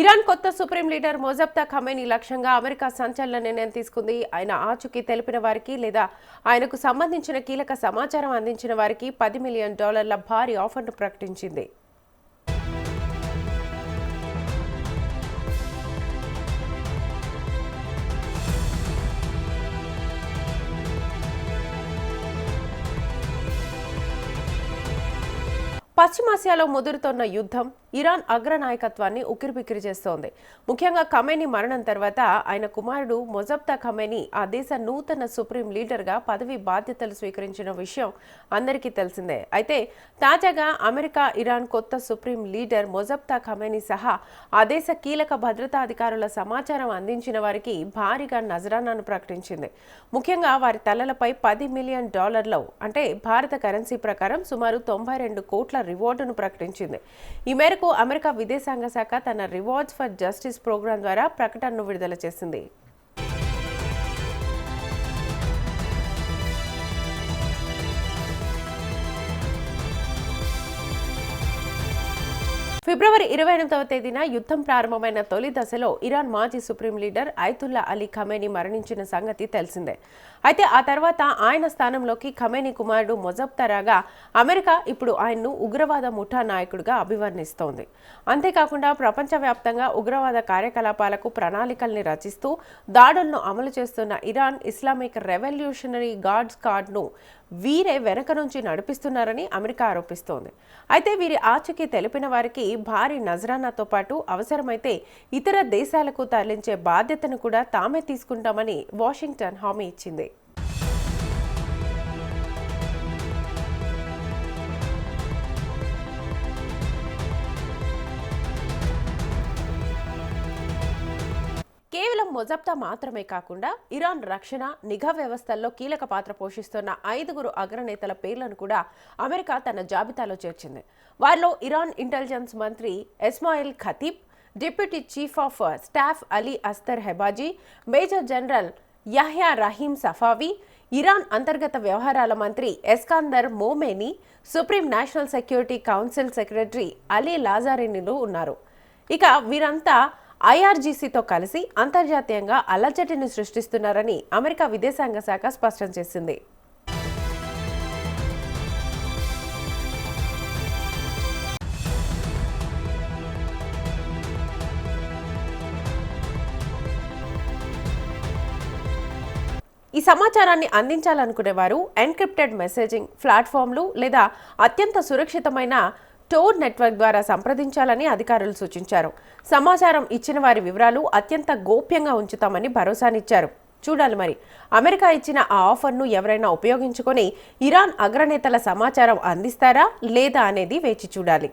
Iran కొత్త supreme leader మొజబ్తా Khamenei లక్ష్యంగా America సంచలన నిర్ణయం తీసుకుంది. ఆయన ఆచూకీ తెలిపిన వారికి లేదా ఆయనకు సంబంధించిన కీలక సమాచారం అందించిన వారికి $10 మిలియన్ భారీ ఆఫర్ను ప్రకటించింది. పశ్చిమాసియాలో ముదురుతోన్న యుద్ధం ఇరాన్ అగ్రనాయకత్వాన్ని ఉక్కిరిబిక్కిరి చేస్తోంది. ముఖ్యంగా ఖమేనీ మరణం తర్వాత ఆయన కుమారుడు మొజబ్తా ఖమేనీ ఆ దేశ నూతన సుప్రీం లీడర్గా పదవి బాధ్యతలు స్వీకరించిన విషయం అందరికీ తెలిసిందే. అయితే తాజాగా అమెరికా ఇరాన్ కొత్త సుప్రీం లీడర్ మొజబ్తా ఖమేనీ సహా ఆ దేశ కీలక భద్రతా అధికారుల సమాచారం అందించిన వారికి భారీగా నజరానాను ప్రకటించింది. ముఖ్యంగా వారి తలలపై $10 మిలియన్ అంటే భారత కరెన్సీ ప్రకారం సుమారు 92 కోట్ల రివార్డును ప్రకటించింది. ఈ మేరకు అమెరికా విదేశాంగ శాఖ తన రివార్డ్స్ ఫర్ జస్టిస్ ప్రోగ్రాం ద్వారా ప్రకటనను విడుదల చేసింది. ఫిబ్రవరి 28వ తేదీన యుద్ధం ప్రారంభమైన తొలి దశలో ఇరాన్ మాజీ supreme leader Ayatollah Ali Khamenei మరణించిన సంగతి తెలిసిందే. అయితే ఆ తర్వాత ఆయన స్థానంలోకి ఖమేనీ కుమారుడు మొజబ్తా రాగా అమెరికా ఇప్పుడు ఆయన్ను ఉగ్రవాద ముఠా నాయకుడిగా అభివర్ణిస్తోంది. అంతేకాకుండా ప్రపంచవ్యాప్తంగా ఉగ్రవాద కార్యకలాపాలకు ప్రణాళికల్ని రచిస్తూ దాడులను అమలు చేస్తున్న ఇరాన్ ఇస్లామిక్ రెవల్యూషనరీ గార్డ్స్ కార్డ్ను వీరే వెనక నుంచి నడిపిస్తున్నారని అమెరికా ఆరోపిస్తోంది. అయితే వీరి ఆచూకీ తెలిపిన వారికి భారీ నజరానాతో పాటు అవసరమైతే ఇతర దేశాలకు తరలించే బాధ్యతను కూడా తామే తీసుకుంటామని వాషింగ్టన్ హామీ ఇచ్చింది. కేవలం మొజబ్తా మాత్రమే కాకుండా ఇరాన్ రక్షణ నిఘా వ్యవస్థల్లో కీలక పాత్ర పోషిస్తున్న 5 అగ్రనేతల పేర్లను కూడా అమెరికా తన జాబితాలో చేర్చింది. వారిలో ఇరాన్ ఇంటెలిజెన్స్ మంత్రి Ismail Khatib, deputy chief of staff Ali Astar Hebazi, major general Yahya Rahim Safavi, Iran అంతర్గత వ్యవహారాల మంత్రి Eskandar Momeni, supreme national security council secretary Ali లాజారినిలు ఉన్నారు. ఇక వీరంతా ఐఆర్జీసీతో కలిసి అంతర్జాతీయంగా అలజడిని సృష్టిస్తున్నారని అమెరికా విదేశాంగ శాఖ స్పష్టం చేసింది. ఈ సమాచారాన్ని అందించాలనుకునేవారు ఎన్క్రిప్టెడ్ మెసేజింగ్ ప్లాట్ఫామ్లు లేదా అత్యంత సురక్షితమైన టోర్ నెట్వర్క్ ద్వారా సంప్రదించాలని అధికారులు సూచించారు. సమాచారం ఇచ్చిన వారి వివరాలు అత్యంత గోప్యంగా ఉంచుతామని భరోసానిచ్చారు. చూడాలి మరి అమెరికా ఇచ్చిన ఆ ఆఫర్ను ఎవరైనా ఉపయోగించుకొని ఇరాన్ అగ్రనేతల సమాచారం అందిస్తారా లేదా అనేది వేచి చూడాలి.